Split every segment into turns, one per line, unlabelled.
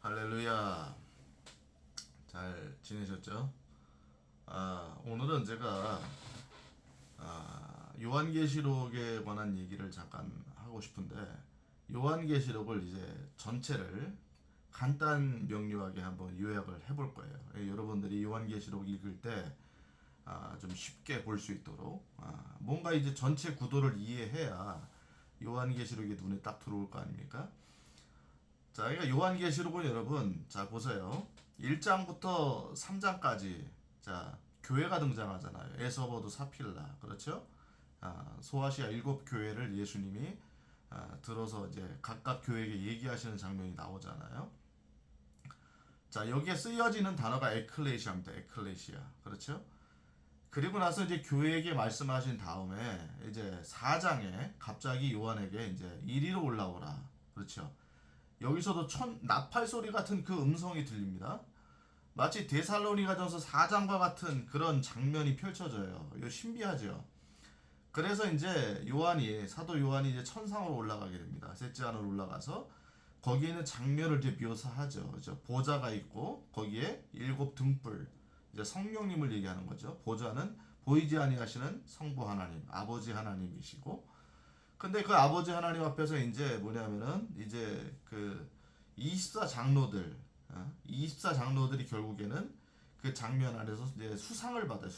할렐루야. 잘 지내셨죠? 오늘은 제가 요한계시록에 관한 얘기를 잠깐 하고 싶은데, 요한계시록을 이제 전체를 간단 명료하게 한번 요약을 해볼 거예요. 여러분들이 요한계시록 읽을 때 좀 쉽게 볼 수 있도록 뭔가 이제 전체 구도를 이해해야 요한계시록이 눈에 딱 들어올 거 아닙니까? 자, 그러니까 요한계시록은 여러분, 자 보세요. 1장부터 3장까지 자 교회가 등장하잖아요. 에서버드 사필라, 그렇죠? 소아시아 7교회를 예수님이 들어서 이제 각각 교회에게 얘기하시는 장면이 나오잖아요. 자, 여기에 쓰여지는 단어가 에클레시아입니다. 에클레시아, 그렇죠? 그리고 나서 이제 교회에게 말씀하신 다음에 이제 4장에 갑자기 요한에게 이제 이리로 올라오라, 그렇죠? 여기서도 나팔 소리 같은 그 음성이 들립니다. 마치 데살로니가전서 4장과 같은 그런 장면이 펼쳐져요. 이거 신비하죠. 그래서 이제 사도 요한이 이제 천상으로 올라가게 됩니다. 셋째 하늘로 올라가서 거기에 있는 장면을 이제 묘사하죠. 그죠? 보좌가 있고 거기에 7등불, 이제 성령님을 얘기하는 거죠. 보좌는 보이지 아니하시는 성부 하나님, 아버지 하나님이시고, 근데 그 아버지 하나님 앞에서 이제 뭐냐면은 이제 그 24장로들, 24장로들이 결국에는 그 장면 안에서 이제 수상을 받아요.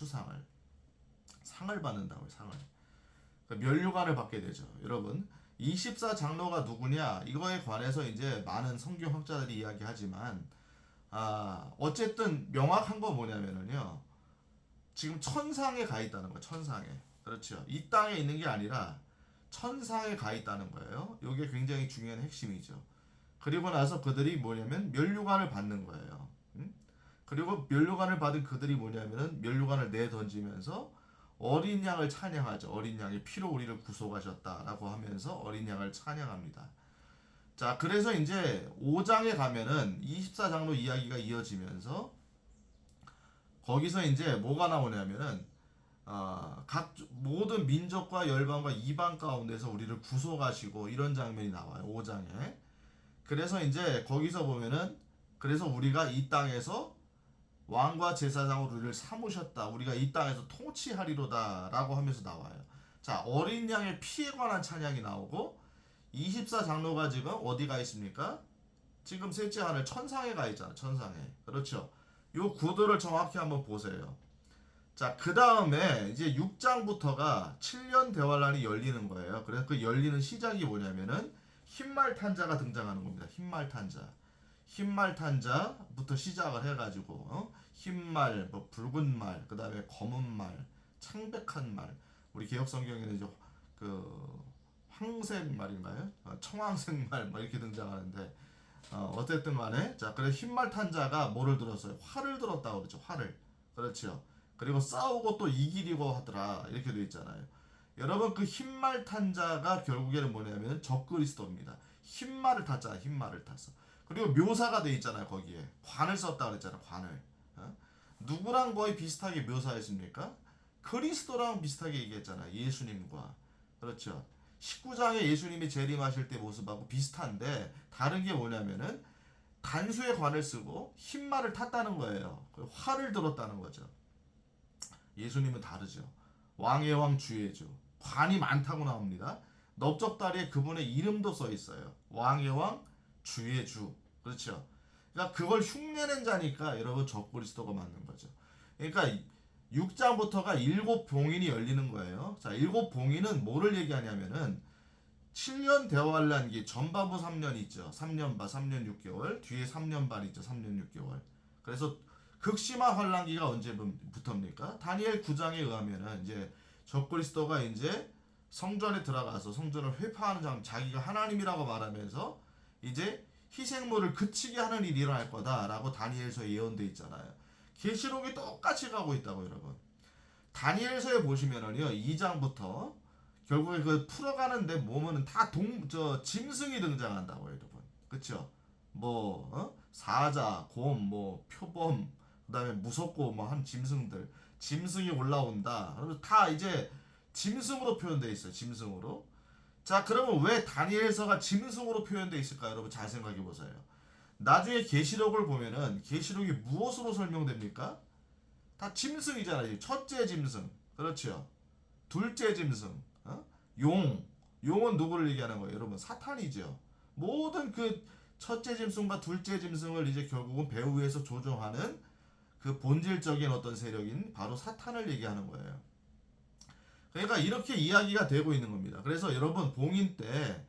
상을 받는다고요. 상을. 그러니까 면류관을 받게 되죠. 여러분, 24장로가 누구냐? 이거에 관해서 이제 많은 성경 학자들이 이야기하지만 어쨌든 명확한 건 뭐냐면은요. 지금 천상에 가 있다는 거예요. 천상에. 그렇죠. 이 땅에 있는 게 아니라 천상에 가 있다는 거예요. 이게 굉장히 중요한 핵심이죠. 그리고 나서 그들이 뭐냐면 면류관을 받는 거예요. 그리고 면류관을 받은 그들이 뭐냐면은 면류관을 내던지면서 어린 양을 찬양하죠. 어린 양의 피로 우리를 구속하셨다라고 하면서 어린 양을 찬양합니다. 자, 그래서 이제 5장에 가면은 24장로 이야기가 이어지면서 거기서 이제 뭐가 나오냐면은 각 모든 민족과 열방과 이방 가운데서 우리를 구속하시고 이런 장면이 나와요. 5장에. 그래서 이제 거기서 보면은 그래서 우리가 이 땅에서 왕과 제사장으로 우리를 삼으셨다. 우리가 이 땅에서 통치하리로다라고 하면서 나와요. 자, 어린 양의 피에 관한 찬양이 나오고 24장로가 지금 어디 가 있습니까? 지금 셋째 하늘 천상에 가 있잖아. 천상에. 그렇죠. 요 구도를 정확히 한번 보세요. 자, 그 다음에 이제 6장부터가 7년 대환란이 열리는 거예요. 그래서 그 열리는 시작이 뭐냐면은 흰말 탄자가 등장하는 겁니다. 흰말 탄자. 흰말 탄자부터 시작을 해가지고 흰말, 뭐 붉은 말, 그 다음에 검은 말, 창백한 말. 우리 개혁 성경에는 이제 그 황색 말인가요? 청황색 말, 뭐 이렇게 등장하는데 어쨌든 간에 자, 그래 흰말 탄자가 뭐를 들었어요? 활을 들었다고 그러죠. 활을. 그렇죠. 그리고 싸우고 또 이기려고 하더라. 이렇게 돼 있잖아요. 여러분, 그 흰말 탄자가 결국에는 뭐냐면 적그리스도입니다. 흰말을 탔잖아요. 흰말을 탔어. 그리고 묘사가 돼 있잖아요. 거기에 관을 썼다 그랬잖아요. 관을. 누구랑 거의 비슷하게 묘사했습니까? 그리스도랑 비슷하게 얘기했잖아요. 예수님과. 그렇죠. 19장에 예수님이 재림하실 때 모습하고 비슷한데 다른 게 뭐냐면은 단수의 관을 쓰고 흰말을 탔다는 거예요. 활을 들었다는 거죠. 예수님은 다르죠. 왕의 왕 주의 주. 관이 많다고 나옵니다. 넓적다리에 그분의 이름도 써 있어요. 왕의 왕 주의 주. 그렇죠. 그러니까 그걸 흉내낸 자니까 여러분 적그리스도가 맞는 거죠. 그러니까 6장부터가 일곱 봉인이 열리는 거예요. 자, 일곱 봉인은 뭐를 얘기하냐면은 7년 대환란기 전반부 3년 있죠. 3년 반, 3년 6개월. 뒤에 3년 반 있죠. 3년 6개월. 그래서 극심한 환란기가 언제부터입니까? 다니엘 9장에 의하면은 이제 적그리스도가 이제 성전에 들어가서 성전을 회파하는 장, 자기가 하나님이라고 말하면서 이제 희생물을 그치게 하는 일이 일어날 거다라고 다니엘서에 예언돼 있잖아요. 계시록이 똑같이 가고 있다고 여러분. 다니엘서에 보시면은요 2장부터 결국에 그 풀어가는데 보면은 다 짐승이 등장한다고 여러분. 그쵸? 뭐 사자, 곰, 뭐 표범, 그다음에 무섭고 뭐 한 짐승이 올라온다. 그러면 다 이제 짐승으로 표현되어 있어요. 짐승으로. 자, 그러면 왜 다니엘서가 짐승으로 표현되어 있을까요? 여러분 잘 생각해 보세요. 나중에 계시록을 보면은 계시록이 무엇으로 설명됩니까? 다 짐승이잖아요. 첫째 짐승, 그렇죠. 둘째 짐승, 용, 용은 누구를 얘기하는 거예요? 여러분 사탄이죠. 모든 그 첫째 짐승과 둘째 짐승을 이제 결국은 배후에서 조종하는 그 본질적인 어떤 세력인 바로 사탄을 얘기하는 거예요. 그러니까 이렇게 이야기가 되고 있는 겁니다. 그래서 여러분 봉인 때,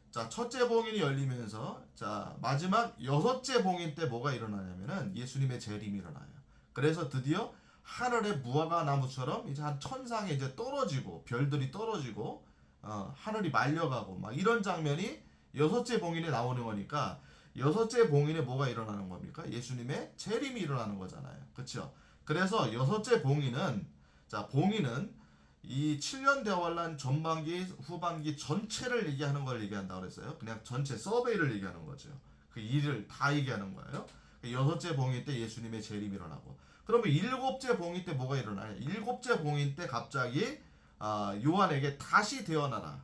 자 첫째 봉인이 열리면서 자 마지막 여섯째 봉인 때 뭐가 일어나냐면은 예수님의 재림이 일어나요. 그래서 드디어 하늘의 무화과 나무처럼 이제 한 천상에 이제 떨어지고 별들이 떨어지고 하늘이 말려가고 막 이런 장면이 여섯째 봉인에 나오는 거니까 여섯째 봉인에 뭐가 일어나는 겁니까? 예수님의 재림이 일어나는 거잖아요. 그렇죠? 그래서 여섯째 봉인은 자 봉인은 이 7년 대환란 전반기 후반기 전체를 얘기하는 걸 얘기한다고 그랬어요. 그냥 전체 서베이를 얘기하는 거죠. 그 일을 다 얘기하는 거예요. 여섯째 봉인 때 예수님의 재림이 일어나고 그러면 일곱째 봉인 때 뭐가 일어나냐? 일곱째 봉인 때 갑자기 요한에게 다시 태어나라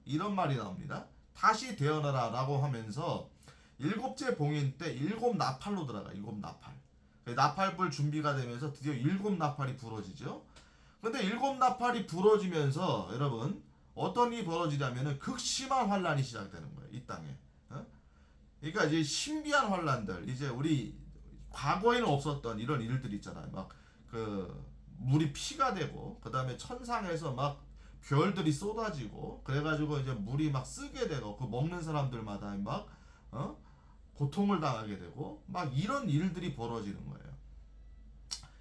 이런 말이 나옵니다. 다시 태어나라 라고 하면서 일곱째 봉인 때 일곱 나팔로 들어가. 일곱 나팔. 나팔불 준비가 되면서 드디어 일곱 나팔이 부러지죠. 근데 일곱 나팔이 부러지면서 여러분 어떤 일이 벌어지냐면은 극심한 환란이 시작되는 거예요. 이 땅에. 그러니까 이제 신비한 환란들, 이제 우리 과거에는 없었던 이런 일들 있잖아요. 막 그 물이 피가 되고 그다음에 천상에서 막 별들이 쏟아지고 그래가지고 이제 물이 막 쓰게 되고 그 먹는 사람들마다 막 고통을 당하게 되고 막 이런 일들이 벌어지는 거예요.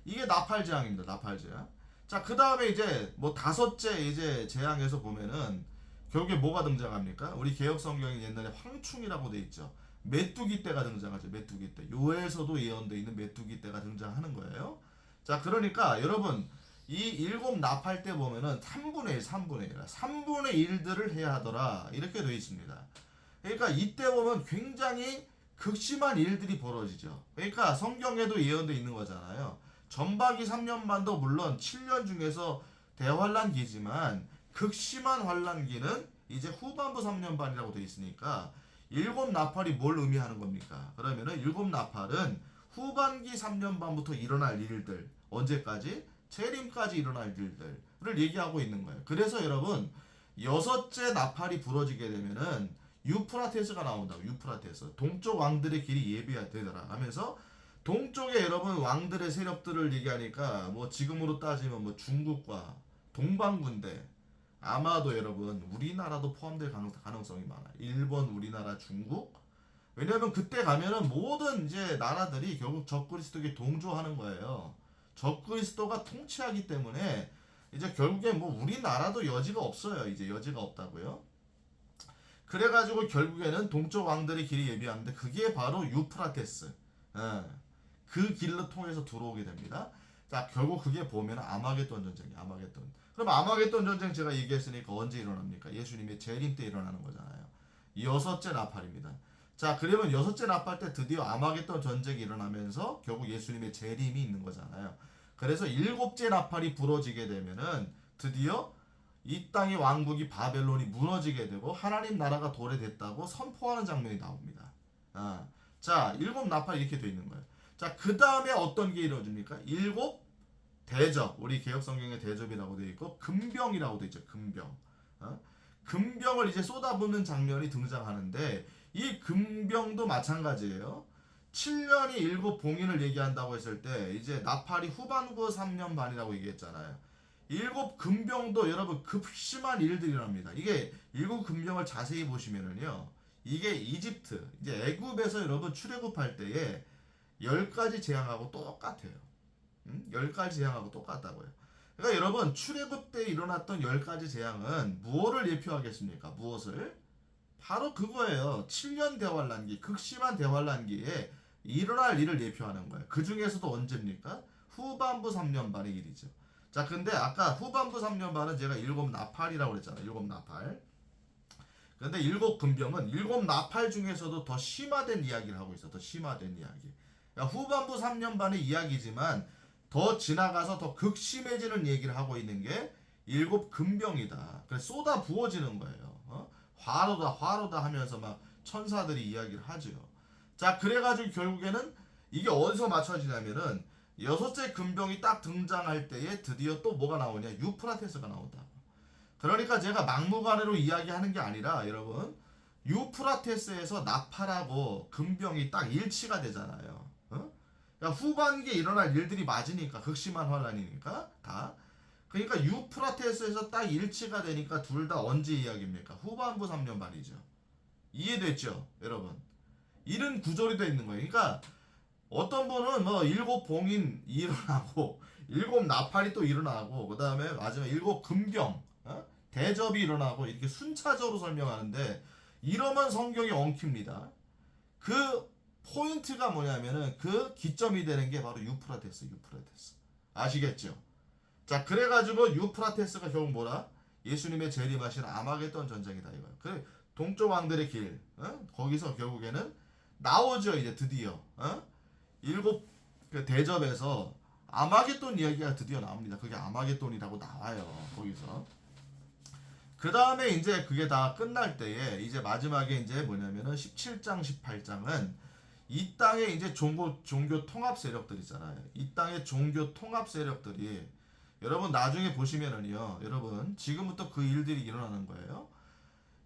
이게 나팔재앙입니다. 나팔재앙. 자, 그 다음에 이제 뭐 다섯째 이제 재앙에서 보면은 결국에 뭐가 등장합니까? 우리 개혁 성경이 옛날에 황충이라고 돼 있죠. 메뚜기 떼가 등장하죠. 메뚜기 떼. 요에서도 예언돼 있는 메뚜기 떼가 등장하는 거예요. 자, 그러니까 여러분 이 일곱 나팔 때 보면은 3분의 1, 3분의 1, 3분의 1들을 해야 하더라 이렇게 돼 있습니다. 그러니까 이때 보면 굉장히 극심한 일들이 벌어지죠. 그러니까 성경에도 예언돼 있는 거잖아요. 전박이 3년 반도 물론 7년 중에서 대환란기지만 극심한 환란기는 이제 후반부 3년 반이라고 돼 있으니까 일곱 나팔이 뭘 의미하는 겁니까? 그러면은 일곱 나팔은 후반기 3년 반부터 일어날 일들, 언제까지? 재림까지 일어날 일들을 얘기하고 있는 거예요. 그래서 여러분 여섯째 나팔이 부러지게 되면은 유프라테스가 나온다고. 유프라테스. 동쪽 왕들의 길이 예비되더라 하면서 동쪽에 여러분 왕들의 세력들을 얘기하니까 뭐 지금으로 따지면 뭐 중국과 동방군대, 아마도 여러분 우리나라도 포함될 가능성이 많아요. 일본, 우리나라, 중국. 왜냐면 그때 가면은 모든 이제 나라들이 결국 적그리스도에게 동조하는 거예요. 적그리스도가 통치하기 때문에 이제 결국에 뭐 우리나라도 여지가 없어요. 이제 여지가 없다고요. 그래가지고 결국에는 동쪽 왕들의 길이 예비하는데 그게 바로 유프라테스. 예. 그 길로 통해서 들어오게 됩니다. 자, 결국 그게 보면 아마겟돈 전쟁이에요. 아마겟돈. 그럼 아마겟돈 전쟁 제가 얘기했으니까 언제 일어납니까? 예수님의 재림 때 일어나는 거잖아요. 여섯째 나팔입니다. 자, 그러면 여섯째 나팔 때 드디어 아마겟돈 전쟁이 일어나면서 결국 예수님의 재림이 있는 거잖아요. 그래서 일곱째 나팔이 부러지게 되면은 드디어 이 땅의 왕국이 바벨론이 무너지게 되고 하나님 나라가 도래됐다고 선포하는 장면이 나옵니다. 자, 일곱 나팔 이렇게 돼 있는 거예요. 자, 그 다음에 어떤 게 이루어집니까? 일곱 대접, 우리 개혁성경에 대접이라고 되어 있고 금병이라고 되어 있죠. 금병. 금병을 이제 쏟아붓는 장면이 등장하는데 이 금병도 마찬가지예요. 7년이 일곱 봉인을 얘기한다고 했을 때 이제 나팔이 후반부 3년 반이라고 얘기했잖아요. 일곱 금병도 여러분 급심한 일들이랍니다. 이게 일곱 금병을 자세히 보시면은요. 이게 이집트, 이제 애굽에서 여러분 출애굽할 때에 10가지 재앙하고 똑같아요. 10가지 재앙하고 똑같다고요. 그러니까 여러분 출애굽 때 일어났던 10가지 재앙은 무엇을 예표하겠습니까? 무엇을? 바로 그거예요. 7년 대환란기, 극심한 대환란기에 일어날 일을 예표하는 거예요. 그 중에서도 언제입니까? 후반부 3년 반의 일이죠. 자, 근데 아까 후반부 3년 반은 제가 일곱 나팔이라고 그랬잖아요. 일곱 나팔. 그런데 일곱 금병은 일곱 나팔 중에서도 더 심화된 이야기를 하고 있어. 더 심화된 이야기. 그러니까 후반부 3년 반의 이야기지만 더 지나가서 더 극심해지는 얘기를 하고 있는 게 일곱 금병이다. 그래서 쏟아 부어지는 거예요. 화로다 화로다 하면서 막 천사들이 이야기를 하죠. 자, 그래가지고 결국에는 이게 어디서 맞춰지냐면은 여섯째 금병이 딱 등장할 때에 드디어 또 뭐가 나오냐? 유프라테스가 나온다. 그러니까 제가 막무가내로 이야기하는 게 아니라 여러분 유프라테스에서 나팔하고 금병이 딱 일치가 되잖아요. 어? 그러니까 후반기에 일어날 일들이 맞으니까 극심한 환란이니까 다. 그러니까 유프라테스에서 딱 일치가 되니까 둘 다 언제 이야기입니까? 후반부 3년 반이죠. 이해됐죠, 여러분? 이런 구조리 돼 있는 거예요. 그러니까 어떤 분은 뭐 일곱 봉인 일어나고 일곱 나팔이 또 일어나고 그 다음에 마지막 일곱 금병 대접이 일어나고 이렇게 순차적으로 설명하는데 이러면 성경이 엉킵니다. 그 포인트가 뭐냐면은 그 기점이 되는 게 바로 유프라테스. 아시겠죠? 자, 그래가지고 유프라테스가 결국 뭐라? 예수님의 재림하신 아마겟돈 전쟁이다 이거예요. 그 동쪽 왕들의 길, 거기서 결국에는 나오죠 이제 드디어, 일곱 그 대접에서 아마겟돈 이야기가 드디어 나옵니다. 그게 아마겟돈이라고 나와요 거기서. 그 다음에 이제 그게 다 끝날 때에 이제 마지막에 이제 뭐냐면은 17장 18장은 이 땅에 이제 종교 통합 세력들 있잖아요. 이 땅의 종교 통합 세력들이 여러분 나중에 보시면은요, 여러분 지금부터 그 일들이 일어나는 거예요.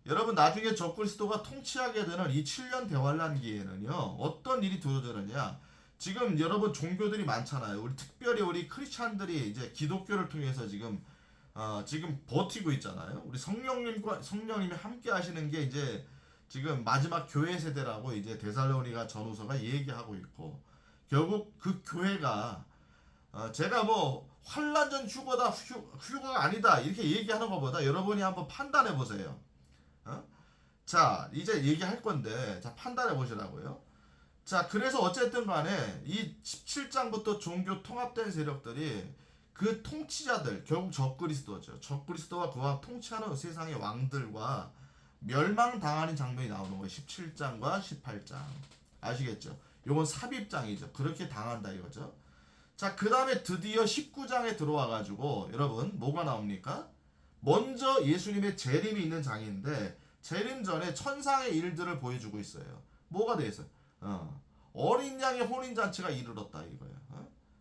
여러분 나중에 적그리스도가 통치하게 되는 이 7년 대환란기에는요 어떤 일이 두어지느냐. 지금 여러분 종교들이 많잖아요. 우리 특별히 우리 크리스찬들이 이제 기독교를 통해서 지금 버티고 있잖아요. 우리 성령님이 함께 하시는 게 이제 지금 마지막 교회 세대라고 이제 데살로니가 전후서가 얘기하고 있고, 결국 그 교회가 제가 뭐 환란전 휴거다 휴거가 아니다 이렇게 얘기하는 것보다 여러분이 한번 판단해 보세요. 자, 이제 얘기할 건데 자 판단해 보시라고요. 자, 그래서 어쨌든 간에 이 17장부터 종교 통합된 세력들이 그 통치자들, 결국 적그리스도죠. 적그리스도와 그와 통치하는 세상의 왕들과 멸망당하는 장면이 나오는 거예요. 17장과 18장. 아시겠죠? 요건 삽입장이죠. 그렇게 당한다 이거죠. 자, 그 다음에 드디어 19장에 들어와가지고 여러분 뭐가 나옵니까? 먼저 예수님의 재림이 있는 장인데 재림 전에 천상의 일들을 보여주고 있어요. 뭐가 돼 있어요? 어린 양의 혼인잔치가 이르렀다 이거예요.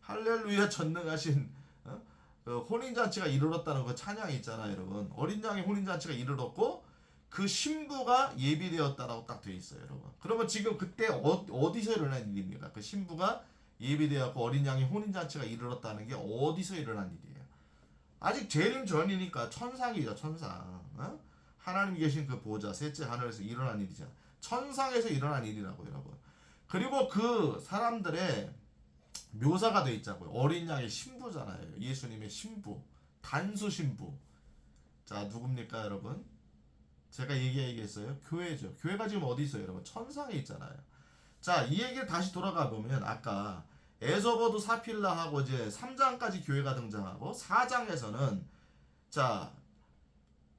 할렐루야 전능하신 그 혼인잔치가 이르렀다는 그 찬양이 있잖아요 여러분. 어린 양의 혼인잔치가 이르렀고 그 신부가 예비되었다라고 딱 돼 있어요 여러분. 그러면 지금 그때 어디서 일어난 일입니까? 그 신부가 예비되었고 어린 양의 혼인잔치가 이르렀다는 게 어디서 일어난 일이에요? 아직 재림 전이니까 천상이죠 천상. 하나님 계신 그 보좌 셋째 하늘에서 일어난 일이잖아. 천상에서 일어난 일이라고 여러분. 그리고 그 사람들의 묘사가 돼 있자고요. 어린 양의 신부잖아요. 예수님의 신부, 단수 신부. 자, 누굽니까 여러분? 제가 얘기했어요. 교회죠. 교회가 지금 어디 있어요 여러분? 천상에 있잖아요. 자, 이 얘기를 다시 돌아가 보면 아까 에서버도 사필라하고 이제 3장까지 교회가 등장하고 4장에서는 자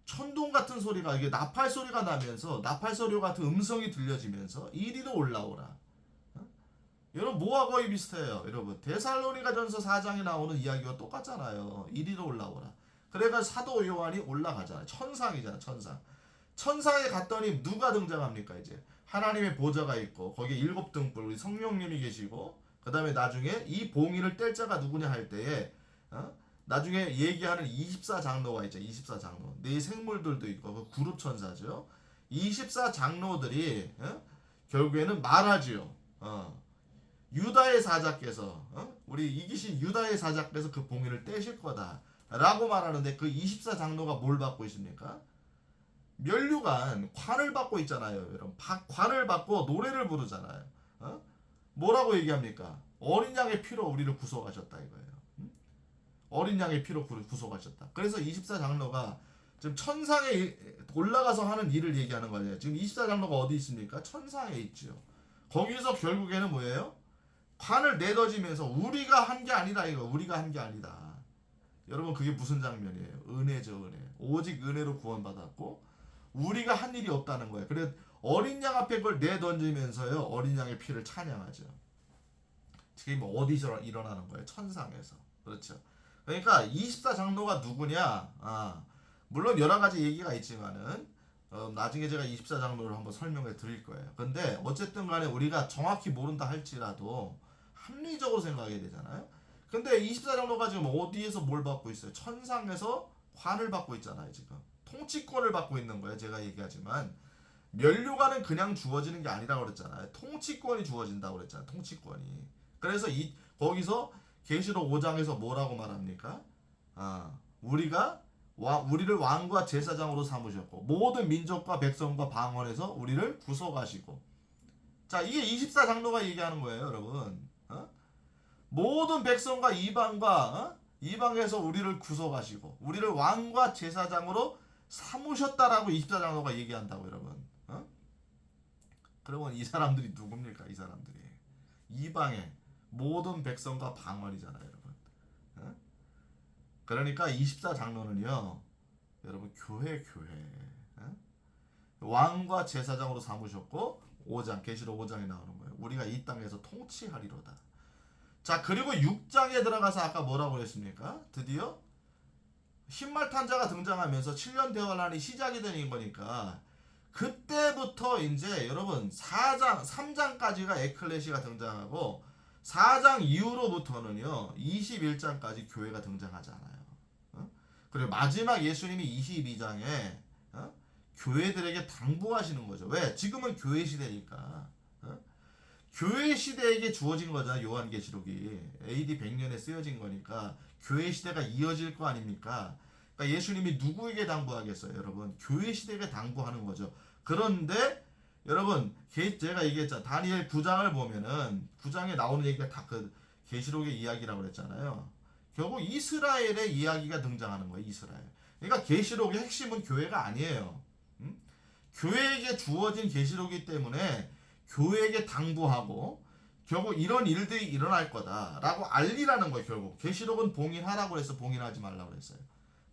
천둥 같은 소리가 이게 나팔 소리가 나면서 나팔 소리 같은 음성이 들려지면서 이리로 올라오라. 여러분 뭐와 거의 비슷해요. 여러분 데살로니가전서 4장에 나오는 이야기와 똑같잖아요. 이리로 올라오라. 그래가 사도 요한이 올라가잖아요. 천상이잖아 천상. 천상에 갔더니 누가 등장합니까 이제? 하나님의 보좌가 있고 거기에 일곱 등불 우리 성령님이 계시고 그 다음에 나중에 이 봉인을 뗄 자가 누구냐 할 때에 나중에 얘기하는 24장로가 있죠. 24장로. 네 생물들도 있고 그 그룹 천사죠. 24장로들이 결국에는 말하지요. 유다의 사자께서 우리 이기신 유다의 사자께서 그 봉인을 떼실 거다 라고 말하는데 그 24장로가 뭘 받고 있습니까? 면류관 관을 받고 있잖아요. 여러분 관을 받고 노래를 부르잖아요. 뭐라고 얘기합니까? 어린 양의 피로 우리를 구속하셨다 이거예요. 어린 양의 피로 구속하셨다. 그래서 24장로가 지금 천상에 올라가서 하는 일을 얘기하는 거예요. 지금 24장로가 어디 있습니까? 천상에 있죠. 거기서 결국에는 뭐예요? 관을 내던지면서 우리가 한 게 아니다 이거. 우리가 한 게 아니다. 여러분 그게 무슨 장면이에요? 은혜죠 은혜. 오직 은혜로 구원받았고 우리가 한 일이 없다는 거예요. 그래서 어린 양 앞에 그걸 내던지면서요 어린 양의 피를 찬양하죠. 지금 어디서 일어나는 거예요? 천상에서. 그렇죠. 그러니까 24장로가 누구냐? 물론 여러 가지 얘기가 있지만은 나중에 제가 24장로를 한번 설명해 드릴 거예요. 근데 어쨌든 간에 우리가 정확히 모른다 할지라도 합리적으로 생각해야 되잖아요. 근데 24장로가 지금 어디에서 뭘 받고 있어요? 천상에서 관을 받고 있잖아요. 지금 통치권을 받고 있는 거예요. 제가 얘기하지만 면류관은 그냥 주어지는 게 아니라고 그랬잖아요. 통치권이 주어진다고 그랬잖아요. 통치권이. 그래서 거기서 계시록 5장에서 뭐라고 말합니까? 우리를 왕과 제사장으로 삼으셨고 모든 민족과 백성과 방언에서 우리를 구속하시고. 자, 이게 24장로가 얘기하는 거예요, 여러분. 모든 백성과 이방에서 우리를 구속하시고 우리를 왕과 제사장으로 삼으셨다라고 24장로가 얘기한다고, 여러분. 그러면 이 사람들이 누굽니까? 이 사람들이 이방의 모든 백성과 방언이잖아요, 여러분. 그러니까 24장로는요, 여러분, 교회. 왕과 제사장으로 삼으셨고 5장, 계시록 5장에 나오는 거예요. 우리가 이 땅에서 통치하리로다. 자, 그리고 6장에 들어가서 아까 뭐라고 했습니까? 드디어 흰말 탄자가 등장하면서 7년 대환란이 시작이 되는 거니까 그때부터 이제 여러분 3장까지가 에클레시가 등장하고 4장 이후로부터는요 21장까지 교회가 등장하지 않아요. 그리고 마지막 예수님이 22장에 교회들에게 당부하시는 거죠. 왜? 지금은 교회 시대니까. 교회 시대에게 주어진 거잖아. 요한계시록이 AD 100년에 쓰여진 거니까 교회 시대가 이어질 거 아닙니까? 그러니까 예수님이 누구에게 당부하겠어요, 여러분? 교회 시대에게 당부하는 거죠. 그런데 여러분, 제가 얘기했잖아. 다니엘 9장을 보면은 9장에 나오는 얘기가 다 그 계시록의 이야기라고 그랬잖아요. 결국 이스라엘의 이야기가 등장하는 거예요. 이스라엘. 그러니까 계시록의 핵심은 교회가 아니에요. 교회에게 주어진 계시록이기 때문에 교회에게 당부하고 결국 이런 일들이 일어날 거다라고 알리라는 거예요. 결국 계시록은 봉인하라고 해서 봉인하지 말라고 그랬어요.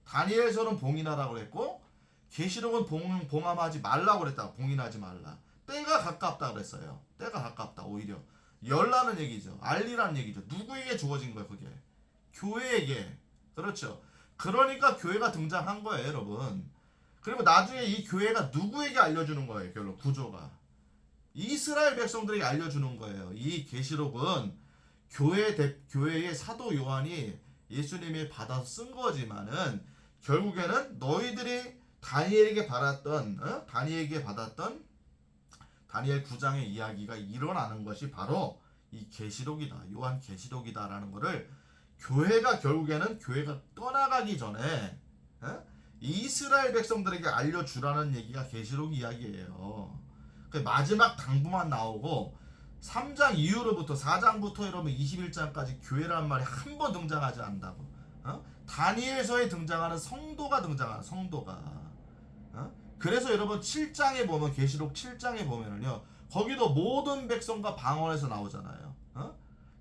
다니엘서는 봉인하라고 그랬고 계시록은 봉함하지 말라고 그랬다. 봉인하지 말라. 때가 가깝다 그랬어요. 때가 가깝다. 오히려 열라는 얘기죠. 알리라는 얘기죠. 누구에게 주어진 거예요, 그게? 교회에게. 그렇죠. 그러니까 교회가 등장한 거예요, 여러분. 그리고 나중에 이 교회가 누구에게 알려주는 거예요, 결론 구조가. 이스라엘 백성들에게 알려주는 거예요. 이 계시록은 교회의 사도 요한이 예수님이 받아서 쓴 거지만은 결국에는 너희들이 다니엘에게 받았던 다니엘 9장의 이야기가 일어나는 것이 바로 이 계시록이다. 요한 계시록이다라는 거를 교회가 떠나가기 전에 이스라엘 백성들에게 알려주라는 얘기가 계시록 이야기예요. 마지막 당부만 나오고 3장 이후로부터 4장부터 여러분 21장까지 교회란 말이 한 번 등장하지 않는다고. 다니엘서에 등장하는 성도가 등장하는 성도가. 그래서 여러분 7장에 보면 계시록 7장에 보면은요 거기도 모든 백성과 방언에서 나오잖아요.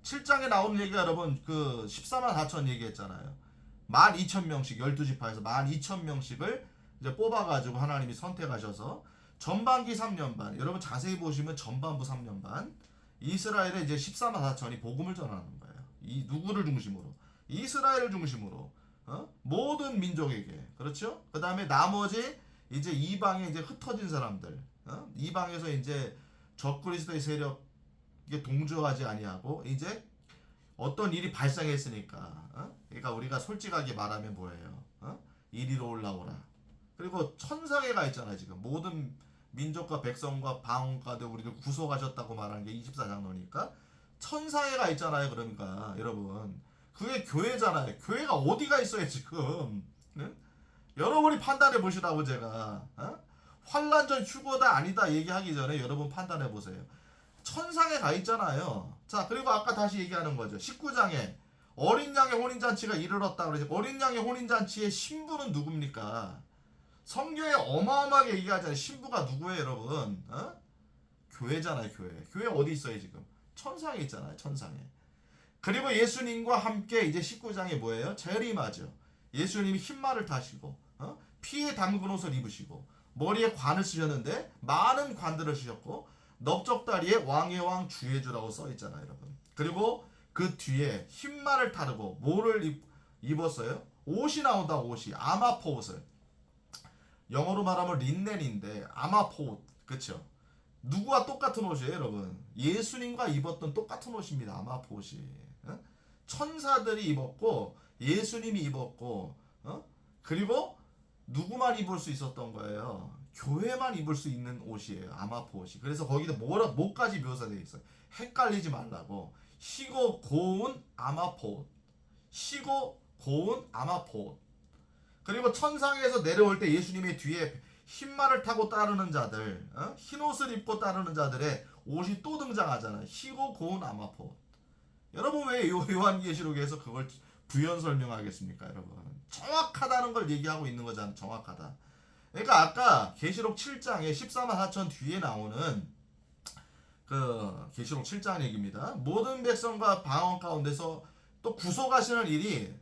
7장에 나오는 얘기가 여러분 그 14만 4천 얘기했잖아요. 12,000명씩 12지파에서 12,000명씩을 이제 뽑아가지고 하나님이 선택하셔서 전반기 3년 반, 여러분 자세히 보시면 전반부 3년 반, 이스라엘에 이제 14만 4천이 복음을 전하는 거예요. 이 누구를 중심으로? 이스라엘을 중심으로 모든 민족에게. 그렇죠? 그 다음에 나머지 이제 이방에 이제 흩어진 사람들, 이방에서 이제 적그리스도의 세력에 동조하지 아니하고 이제 어떤 일이 발생했으니까, 그러니까 우리가 솔직하게 말하면 뭐예요? 이리로 올라오라. 그리고 천상에가 있잖아요. 지금 모든 민족과 백성과 방언가들 우리를 구속하셨다고 말하는 게 24장로니까 천상에가 있잖아요. 그러니까 여러분 그게 교회잖아요. 교회가 어디가 있어요 지금? 네? 여러분이 판단해 보시라고 제가 환란전 휴거다 아니다 얘기하기 전에 여러분 판단해 보세요. 천상에 가 있잖아요. 자, 그리고 아까 다시 얘기하는 거죠. 19장에 어린 양의 혼인잔치가 이르렀다 그러죠. 어린 양의 혼인잔치의 신부는 누굽니까? 성경에 어마어마하게 얘기하잖아요. 신부가 누구예요, 여러분? 교회잖아요, 교회. 교회 어디 있어요, 지금? 천상에 있잖아요, 천상에. 그리고 예수님과 함께 이제 19장에 뭐예요? 재림하죠. 예수님이 흰말을 타시고, 피에 담근 옷을 입으시고, 머리에 관을 쓰셨는데, 많은 관들을 쓰셨고, 넓적다리에 왕의 왕 주의 주라고 써 있잖아요, 여러분. 그리고 그 뒤에 흰말을 타르고, 뭐를 입었어요? 옷이 나온다, 옷이. 아마포 옷을. 영어로 말하면 린넨인데 아마포 그쵸? 누구와 똑같은 옷이에요, 여러분? 예수님과 입었던 똑같은 옷입니다. 아마포시. 어? 천사들이 입었고 예수님이 입었고 그리고 누구만 입을 수 있었던 거예요. 교회만 입을 수 있는 옷이에요. 아마포 옷이. 그래서 거기도 뭐까지 묘사되어 있어요. 헷갈리지 말라고. 희고 고운 아마포. 희고 고운 아마포. 그리고 천상에서 내려올 때 예수님의 뒤에 흰말을 타고 따르는 자들, 흰 옷을 입고 따르는 자들의 옷이 또 등장하잖아요. 희고 고운 아마포. 여러분 왜 요한계시록에서 그걸 부연 설명하겠습니까, 여러분? 정확하다는 걸 얘기하고 있는 거잖아요. 정확하다. 그러니까 아까 계시록 7장에 14만 4천 뒤에 나오는 그 계시록 7장 얘기입니다. 모든 백성과 방언 가운데서 또 구속하시는 일이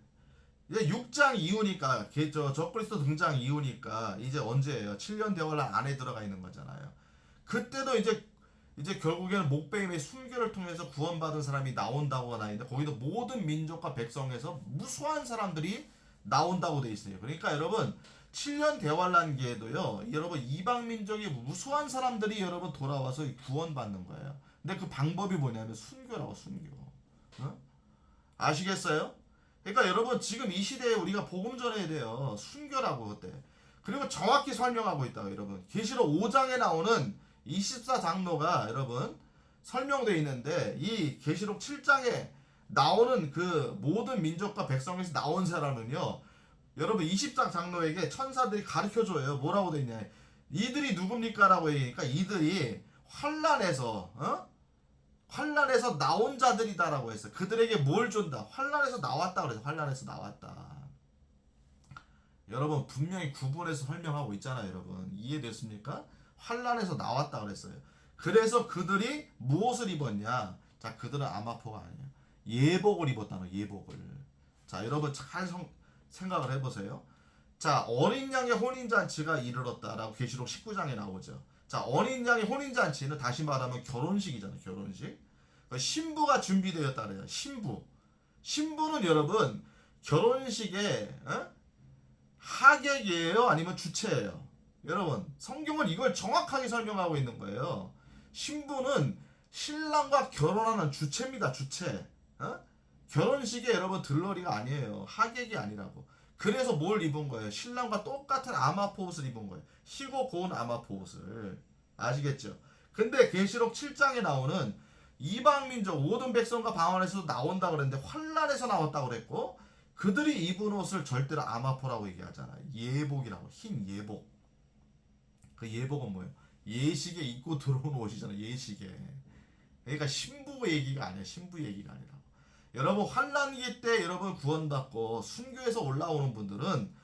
이제 6장 이후니까 적그리스도 등장 이후니까 이제 언제예요? 7년 대환란 안에 들어가 있는 거잖아요. 그때도 이제 결국에는 목베임의 순교를 통해서 구원받은 사람이 나온다고 나있는데 거기도 모든 민족과 백성에서 무수한 사람들이 나온다고 돼 있어요. 그러니까 여러분 7년 대환란기에도요. 여러분 이방 민족의 무수한 사람들이 여러분 돌아와서 구원받는 거예요. 근데 그 방법이 뭐냐면 순교라고 순교. 어? 아시겠어요? 그러니까 여러분 지금 이 시대에 우리가 복음 전해야 돼요. 순교라고 그때. 그리고 정확히 설명하고 있다고 여러분. 계시록 5장에 나오는 24장로가 여러분 설명되어 있는데 이 계시록 7장에 나오는 그 모든 민족과 백성에서 나온 사람은요. 여러분 20장 장로에게 천사들이 가르쳐줘요. 뭐라고 되어 있냐. 이들이 누굽니까? 라고 얘기하니까 이들이 환란에서 나온 자들이다라고 했어요. 그들에게 뭘 준다? 환란에서 나왔다 그래서 환란에서 나왔다. 여러분 분명히 구분해서 설명하고 있잖아요. 여러분 이해됐습니까? 환란에서 나왔다 그랬어요. 그래서 그들이 무엇을 입었냐? 자, 그들은 아마포가 아니야. 예복을 입었다는 거예요. 예복을. 자, 여러분 잘 생각을 해보세요. 자, 어린 양의 혼인잔치가 이르렀다라고 계시록 19장에 나오죠. 자, 어린 양의 혼인잔치는 다시 말하면 결혼식이잖아요. 결혼식. 신부가 준비되었다 그래요. 신부는 여러분 결혼식의 하객이에요? 아니면 주체예요? 여러분 성경은 이걸 정확하게 설명하고 있는 거예요. 신부는 신랑과 결혼하는 주체입니다. 주체. 결혼식에 여러분 들러리가 아니에요. 하객이 아니라고. 그래서 뭘 입은 거예요? 신랑과 똑같은 아마포 옷을 입은 거예요. 희고 고운 아마포 옷을. 아시겠죠? 근데 계시록 7장에 나오는 이방민족 모든 백성과 방언에서도 나온다 그랬는데 환란에서 나왔다고 그랬고 그들이 입은 옷을 절대로 아마포라고 얘기하잖아. 예복이라고. 흰 예복. 그 예복은 뭐예요? 예식에 입고 들어온 옷이잖아. 예식에. 그러니까 신부 얘기가 아니야. 신부 얘기가 아니라. 여러분 환란기 때 여러분 구원받고 순교해서 올라오는 분들은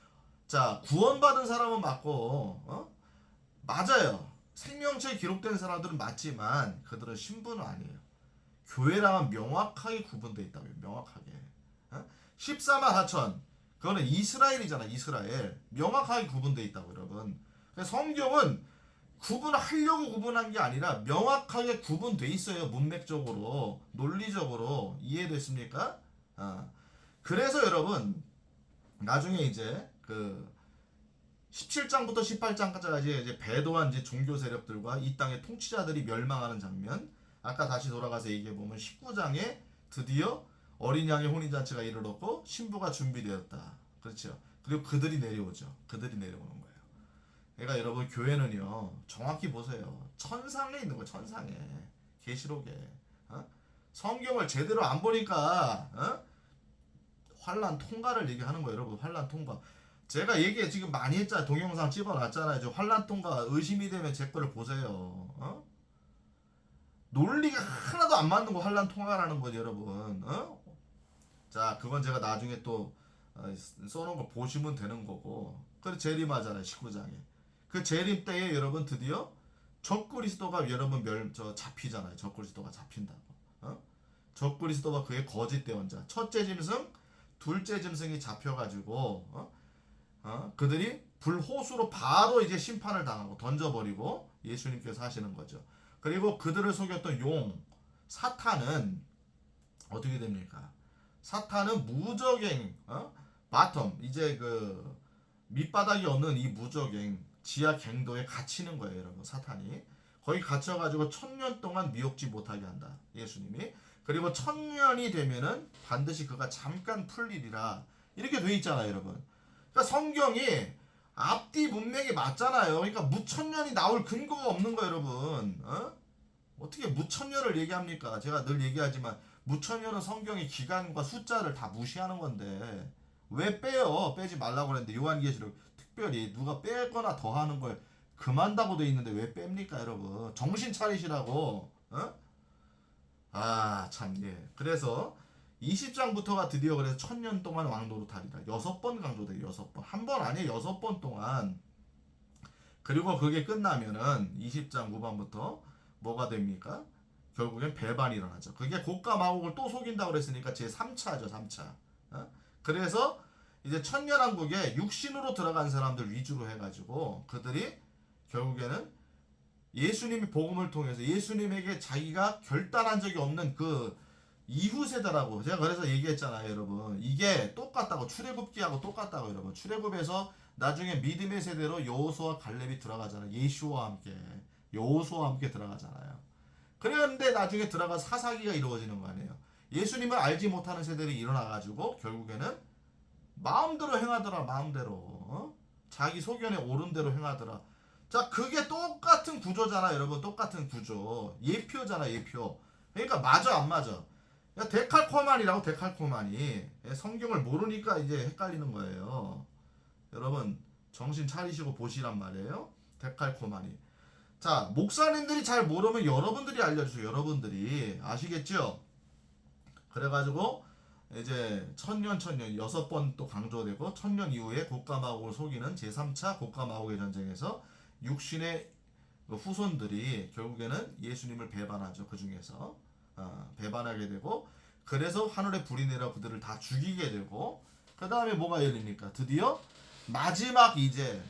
자 구원받은 사람은 맞고 맞아요. 생명체에 기록된 사람들은 맞지만 그들은 신부는 아니에요. 교회랑은 명확하게 구분되어 있다고요. 명확하게. 14만 4천 그거는 이스라엘이잖아. 이스라엘. 명확하게 구분되어 있다고 여러분. 성경은 구분하려고 구분한 게 아니라 명확하게 구분돼 있어요. 문맥적으로 논리적으로. 이해됐습니까? 그래서 여러분 나중에 이제 그 17장부터 18장까지 이제 배도한 이제 종교 세력들과 이 땅의 통치자들이 멸망하는 장면. 아까 다시 돌아가서 얘기해 보면 19장에 드디어 어린 양의 혼인잔치가 이르렀고 신부가 준비되었다. 그렇죠. 그리고 그들이 내려오죠. 그들이 내려오는 거예요. 그러니까 여러분 교회는요 정확히 보세요. 천상에 있는 거예요. 천상에. 계시록에. 성경을 제대로 안 보니까 환란 통과를 얘기하는 거예요. 여러분 환란 통과. 제가 얘기 지금 많이 했잖아요. 동영상 집어놨잖아요. 저 환란 통과 의심이 되면 제 거를 보세요. 논리가 하나도 안 맞는 거 환란 통과라는 거죠, 여러분. 자, 그건 제가 나중에 또 써놓은 거 보시면 되는 거고. 그래 재림하잖아요, 19장에. 그 재림 때에 여러분 드디어 적그리스도가 여러분 잡히잖아요. 적그리스도가 잡힌다고. 적그리스도가 그의 거짓 대언자. 첫째 짐승, 둘째 짐승이 잡혀가지고 그들이 불호수로 바로 이제 심판을 당하고 던져버리고 예수님께서 하시는 거죠. 그리고 그들을 속였던 용 사탄은 어떻게 됩니까? 사탄은 무적행 바텀 이제 그 밑바닥이 없는 이 무적행 지하 갱도에 갇히는 거예요, 여러분. 사탄이 거기 갇혀가지고 1000년 동안 미혹지 못하게 한다, 예수님이. 그리고 1000년이 되면은 반드시 그가 잠깐 풀리리라, 이렇게 돼 있잖아요, 여러분. 그러니까 성경이 앞뒤 문맥이 맞잖아요. 그러니까 무천년이 나올 근거가 없는 거예요, 여러분. 어떻게 무천년을 얘기합니까? 제가 늘 얘기하지만 무천년은 성경의 기간과 숫자를 다 무시하는 건데 왜 빼요? 빼지 말라고 그랬는데 요한계시록 특별히 누가 빼거나 더하는 걸 금한다고 돼 있는데 왜 뺍니까, 여러분? 정신 차리시라고. 아, 참, 예. 그래서 20장부터가 드디어 그래서 1000년 동안 왕노릇하리라. 6번 강조돼요. 6번. 한 번 아니에요. 6번 동안. 그리고 그게 끝나면은 20장 후반부터 뭐가 됩니까? 결국엔 배반이 일어나죠. 그게 고가 마곡을 또 속인다고 그랬으니까 제 3차죠. 3차. 그래서 이제 천년왕국에 육신으로 들어간 사람들 위주로 해가지고 그들이 결국에는 예수님의 복음을 통해서 예수님에게 자기가 결단한 적이 없는 그 이후 세대라고 제가 그래서 얘기했잖아요, 여러분. 이게 똑같다고, 출애굽기하고 똑같다고, 여러분. 출애굽에서 나중에 믿음의 세대로 여호수아 갈렙이 들어가잖아요. 예수와 함께, 여호수아와 함께 들어가잖아요. 그런데 나중에 들어가 사사기가 이루어지는 거 아니에요. 예수님을 알지 못하는 세대들이 일어나가지고 결국에는 마음대로 행하더라, 마음대로. 자기 소견에 옳은 대로 행하더라. 자, 그게 똑같은 구조잖아, 여러분. 똑같은 구조. 예표잖아, 예표. 그러니까 맞아, 안 맞아? 야, 데칼코마니라고, 데칼코마니. 성경을 모르니까 이제 헷갈리는 거예요. 여러분, 정신 차리시고 보시란 말이에요. 데칼코마니. 자, 목사님들이 잘 모르면 여러분들이 알려주세요. 여러분들이. 아시겠죠? 그래가지고 이제 천년 6번 또 강조되고, 1000년 이후에 곡가마옥을 속이는 제3차 곡가마옥의 전쟁에서 육신의 후손들이 결국에는 예수님을 배반하죠. 그 중에서 배반하게 되고, 그래서 하늘에 불이 내려 그들을 다 죽이게 되고, 그 다음에 뭐가 열립니까? 드디어 마지막 이제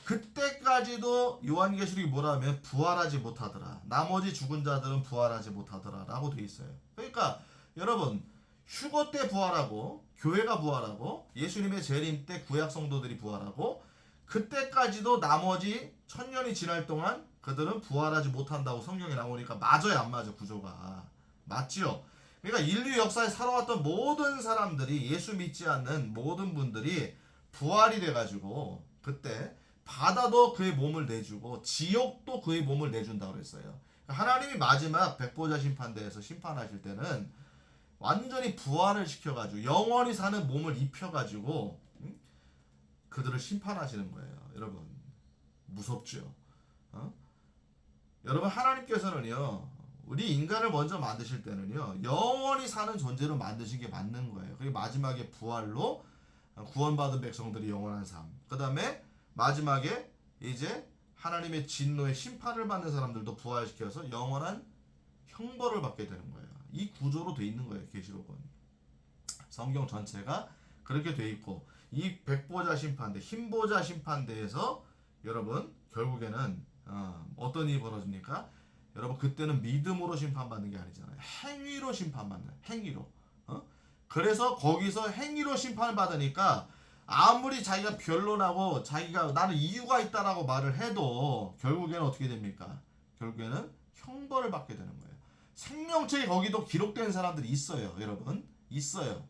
그때까지도 요한계시록이 뭐라면 부활하지 못하더라. 나머지 죽은 자들은 부활하지 못하더라 라고 돼 있어요. 그러니까 여러분, 휴거 때 부활하고, 교회가 부활하고, 예수님의 재림 때 구약 성도들이 부활하고, 그때까지도 나머지 1000년이 지날 동안 그들은 부활하지 못한다고 성경에 나오니까 맞아요, 안 맞아? 구조가 맞지요. 그러니까 인류 역사에 살아왔던 모든 사람들이, 예수 믿지 않는 모든 분들이 부활이 돼가지고 그때 바다도 그의 몸을 내주고 지옥도 그의 몸을 내준다고 그랬어요. 하나님이 마지막 백보자 심판대에서 심판하실 때는 완전히 부활을 시켜가지고 영원히 사는 몸을 입혀가지고 그들을 심판하시는 거예요. 여러분, 무섭죠? 여러분, 하나님께서는요, 우리 인간을 먼저 만드실 때는요, 영원히 사는 존재로 만드신 게 맞는 거예요. 그리고 마지막에 부활로 구원받은 백성들이 영원한 삶, 그 다음에 마지막에 이제 하나님의 진노의 심판을 받는 사람들도 부활시켜서 영원한 형벌을 받게 되는 거예요. 이 구조로 돼 있는 거예요, 계시록은. 성경 전체가 그렇게 돼 있고, 이 백보자 심판대, 흰보자 심판대에서 여러분 결국에는 어떤 일이 벌어집니까? 여러분, 그때는 믿음으로 심판받는 게 아니잖아요. 행위로 심판받는, 행위로. 그래서 거기서 행위로 심판을 받으니까 아무리 자기가 변론하고 자기가 나는 이유가 있다라고 말을 해도 결국에는 어떻게 됩니까? 결국에는 형벌을 받게 되는 거예요. 생명책에 거기도 기록된 사람들이 있어요, 여러분. 있어요.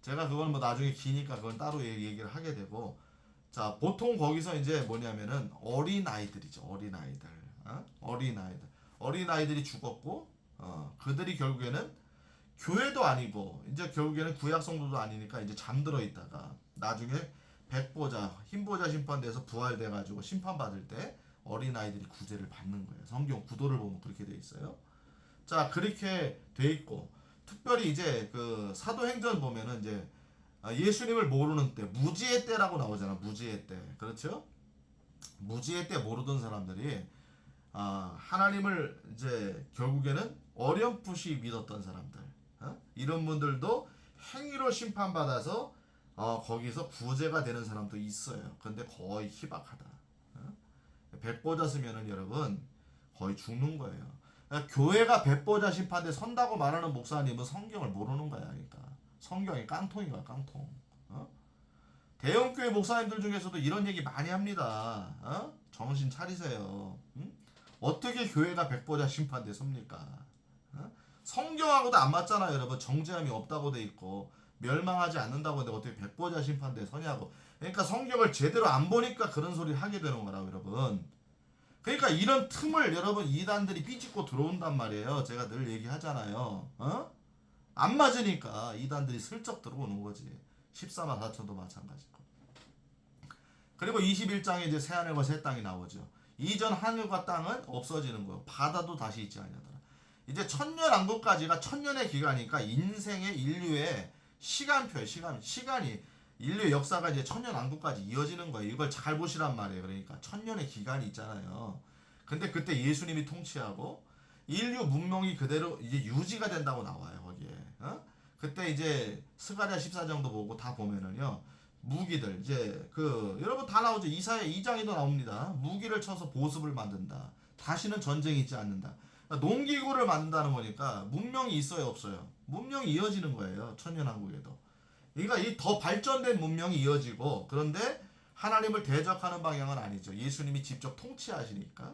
제가 그건 뭐 나중에 기니까 그건 따로 얘기를 하게 되고, 자, 보통 거기서 이제 뭐냐면은 어린아이들이죠. 어린아이들. 어린아이들. 어린아이들이 죽었고, 그들이 결국에는 교회도 아니고, 이제 결국에는 구약 성도도 아니니까 이제 잠들어 있다가 나중에 백보자, 흰보자 심판대에서 부활돼가지고 심판받을 때 어린아이들이 구제를 받는 거예요. 성경 구도를 보면 그렇게 돼 있어요. 자, 그렇게 돼 있고, 특별히 이제 그 사도행전 보면은 이제 예수님을 모르는 때, 무지의 때라고 나오잖아. 무지의 때. 그렇죠? 무지의 때 모르던 사람들이 하나님을 이제 결국에는 어렴풋이 믿었던 사람들, 이런 분들도 행위로 심판받아서 거기서 구제가 되는 사람도 있어요. 근데 거의 희박하다. 백보자 쓰면은 여러분 거의 죽는 거예요. 그러니까 교회가 백보자 심판대 선다고 말하는 목사님은 성경을 모르는 거야. 그러니까 성경이 깡통인 거야, 깡통. 대형교회 목사님들 중에서도 이런 얘기 많이 합니다. 정신 차리세요. 어떻게 교회가 백보자 심판대 섭니까? 성경하고도 안 맞잖아요, 여러분. 정죄함이 없다고 돼 있고 멸망하지 않는다고 하는데 어떻게 백보자 심판대 서냐고. 그러니까 성경을 제대로 안 보니까 그런 소리 하게 되는 거라고, 여러분. 그러니까 이런 틈을 여러분 이단들이 삐집고 들어온단 말이에요. 제가 늘 얘기하잖아요. 안 맞으니까 이단들이 슬쩍 들어오는 거지. 14만 4천도 마찬가지고. 그리고 21장에 이제 새하늘과 새 땅이 나오죠. 이전 하늘과 땅은 없어지는 거예요. 바다도 다시 있지 아니하더라. 이제 천년왕국까지가 천년의 기간이니까 인생의 인류의 시간표예요. 시간이 인류의 역사가 이제 천년왕국까지 이어지는 거예요. 이걸 잘 보시란 말이에요. 그러니까 천년의 기간이 있잖아요. 근데 그때 예수님이 통치하고 인류 문명이 그대로 이제 유지가 된다고 나와요. 거기에. 그때 이제 스가랴 14장도 보고 다 보면은요. 무기들 이제 여러분 다 나오죠. 이사야 2장에도 나옵니다. 무기를 쳐서 보습을 만든다. 다시는 전쟁이 있지 않는다. 그러니까 농기구를 만든다는 거니까 문명이 있어요, 없어요? 문명이 이어지는 거예요. 천년왕국에도. 그러니까 이 더 발전된 문명이 이어지고, 그런데 하나님을 대적하는 방향은 아니죠. 예수님이 직접 통치하시니까.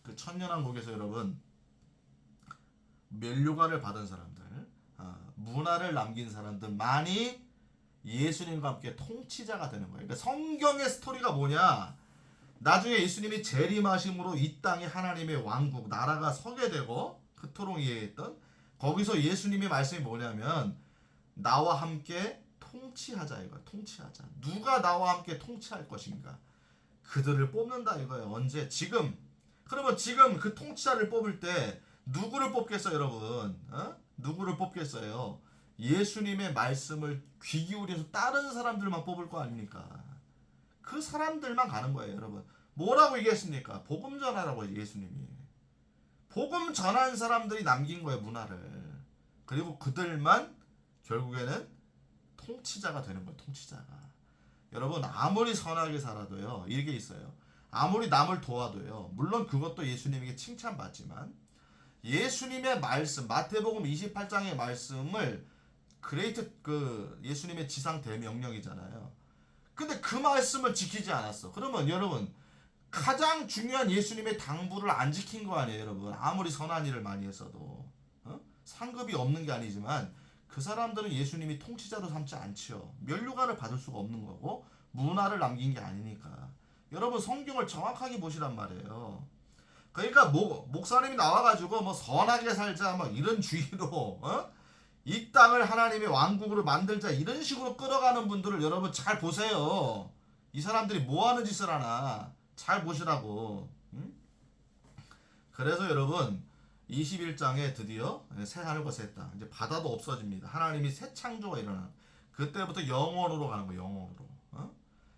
그 천년왕국에서 여러분 면류관을 받은 사람들, 문화를 남긴 사람들만이 예수님과 함께 통치자가 되는 거예요. 그러니까 성경의 스토리가 뭐냐? 나중에 예수님이 재림하심으로 이 땅에 하나님의 왕국, 나라가 서게 되고 그토록 이해했던 거기서 예수님의 말씀이 뭐냐면 나와 함께 통치하자 이거야. 통치하자. 누가 나와 함께 통치할 것인가? 그들을 뽑는다 이거예요. 언제? 지금. 그러면 지금 그 통치자를 뽑을 때 누구를 뽑겠어요, 여러분? 누구를 뽑겠어요? 예수님의 말씀을 귀 기울여서 다른 사람들만 뽑을 거 아닙니까? 그 사람들만 가는 거예요, 여러분. 뭐라고 얘기했습니까? 복음 전하라고 예수님이. 복음 전한 사람들이 남긴 거예요, 문화를. 그리고 그들만 결국에는 통치자가 되는 거예요, 통치자가. 여러분, 아무리 선하게 살아도요, 이게 있어요. 아무리 남을 도와도요, 물론 그것도 예수님에게 칭찬받지만, 예수님의 말씀, 마태복음 28장의 말씀을 예수님의 지상 대명령이잖아요. 근데 그 말씀을 지키지 않았어. 그러면 여러분, 가장 중요한 예수님의 당부를 안 지킨 거 아니에요, 여러분. 아무리 선한 일을 많이 했어도. 상급이 없는 게 아니지만 그 사람들은 예수님이 통치자로 삼지 않지요. 면류관을 받을 수가 없는 거고 문화를 남긴 게 아니니까. 여러분, 성경을 정확하게 보시란 말이에요. 그러니까 목사님이 나와가지고 뭐 선하게 살자 막 이런 주의로 이 땅을 하나님의 왕국으로 만들자 이런 식으로 끌어가는 분들을 여러분 잘 보세요. 이 사람들이 뭐 하는 짓을 하나 잘 보시라고. 그래서 여러분 21장에 드디어 새 하늘과 새 땅, 이제 바다도 없어집니다. 하나님이 새 창조가 일어나는, 그때부터 영원으로 가는 거예요. 영원으로.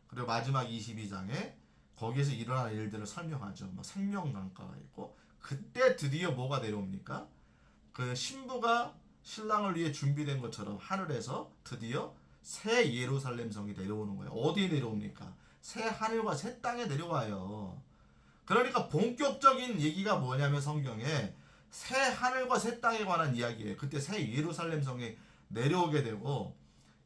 그리고 마지막 22장에 거기에서 일어나는 일들을 설명하죠. 뭐 생명강가가 있고, 그때 드디어 뭐가 내려옵니까? 그 신부가 신랑을 위해 준비된 것처럼 하늘에서 드디어 새 예루살렘 성이 내려오는 거예요. 어디에 내려옵니까? 새 하늘과 새 땅에 내려와요. 그러니까 본격적인 얘기가 뭐냐면 성경에 새 하늘과 새 땅에 관한 이야기예요. 그때 새 예루살렘 성에 내려오게 되고,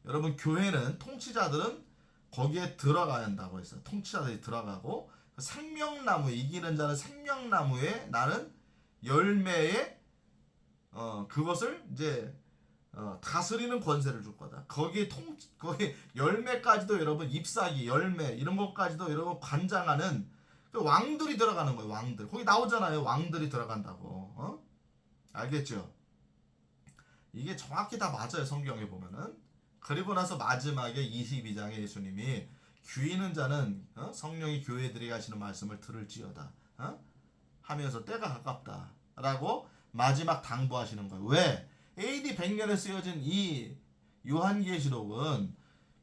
여러분 교회는, 통치자들은 거기에 들어가야 한다고 했어요. 통치자들이 들어가고, 생명나무, 이기는 자는 생명나무에 나는 열매에 그것을 이제 다스리는 권세를 줄 거다. 거기 열매까지도 여러분, 잎사귀, 열매 이런 것까지도 여러분 관장하는 그 왕들이 들어가는 거예요. 왕들. 거기 나오잖아요. 왕들이 들어간다고. 알겠죠? 이게 정확히 다 맞아요. 성경에 보면은. 그리고 나서 마지막에 22장에 예수님이 귀있는 자는 성령이 교회에 들이 하시는 말씀을 들을지어다 하면서 때가 가깝다 라고 마지막 당부하시는 거예요. 왜? AD 100년에 쓰여진 이 요한계시록은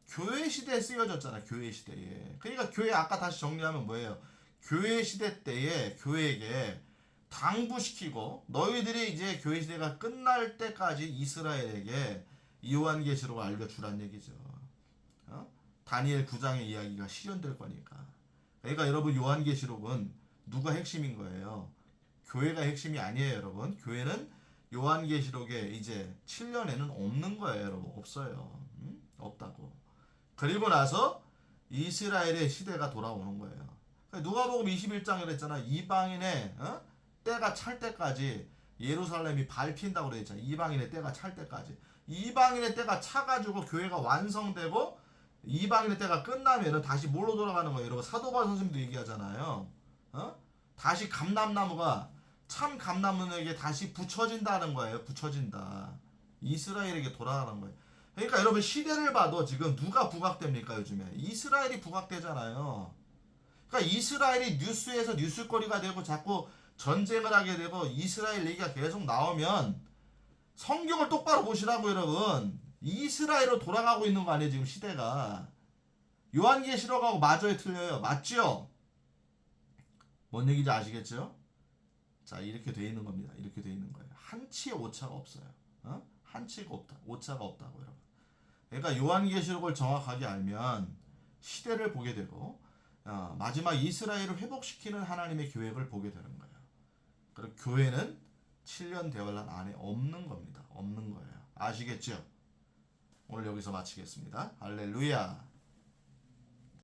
교회 시대에 쓰여졌잖아요. 교회 시대에. 그러니까 교회, 아까 다시 정리하면 뭐예요? 교회 시대 때에 교회에게 당부시키고, 너희들이 이제 교회 시대가 끝날 때까지 이스라엘에게 요한계시록을 알려주란 얘기죠. 다니엘 9장의 이야기가 실현될 거니까. 그러니까 여러분, 요한계시록은 누가 핵심인 거예요? 교회가 핵심이 아니에요, 여러분. 교회는 요한계시록에 이제 7년에는 없는 거예요, 여러분. 없어요. 없다고. 그리고 나서 이스라엘의 시대가 돌아오는 거예요. 누가복음 21장에 그랬잖아. 이방인의 때가 찰 때까지 예루살렘이 밟힌다고 그랬잖아. 이방인의 때가 찰 때까지. 이방인의 때가 차가지고 교회가 완성되고 이방인의 때가 끝나면은 다시 뭘로 돌아가는 거예요? 여러분 사도바울 선생님도 얘기하잖아요. 다시 감람나무가 참 감람나무에게 다시 붙여진다는 거예요. 붙여진다. 이스라엘에게 돌아가는 거예요. 그러니까 여러분 시대를 봐도 지금 누가 부각됩니까 요즘에? 이스라엘이 부각되잖아요. 그러니까 이스라엘이 뉴스에서 뉴스거리가 되고 자꾸 전쟁을 하게 되고 이스라엘 얘기가 계속 나오면 성경을 똑바로 보시라고 여러분. 이스라엘로 돌아가고 있는 거 아니에요 지금 시대가. 요한계시록하고 맞아요 틀려요? 맞죠? 뭔 얘기인지 아시겠죠? 자 이렇게 돼 있는 겁니다. 이렇게 돼 있는 거예요. 한치의 오차가 없어요. 한치가 없다. 오차가 없다고 여러분. 그러니까 요한계시록을 정확하게 알면 시대를 보게 되고 마지막 이스라엘을 회복시키는 하나님의 계획을 보게 되는 거예요. 그리고 교회는 7년 대환란 안에 없는 겁니다. 없는 거예요. 아시겠죠? 오늘 여기서 마치겠습니다. 할렐루야.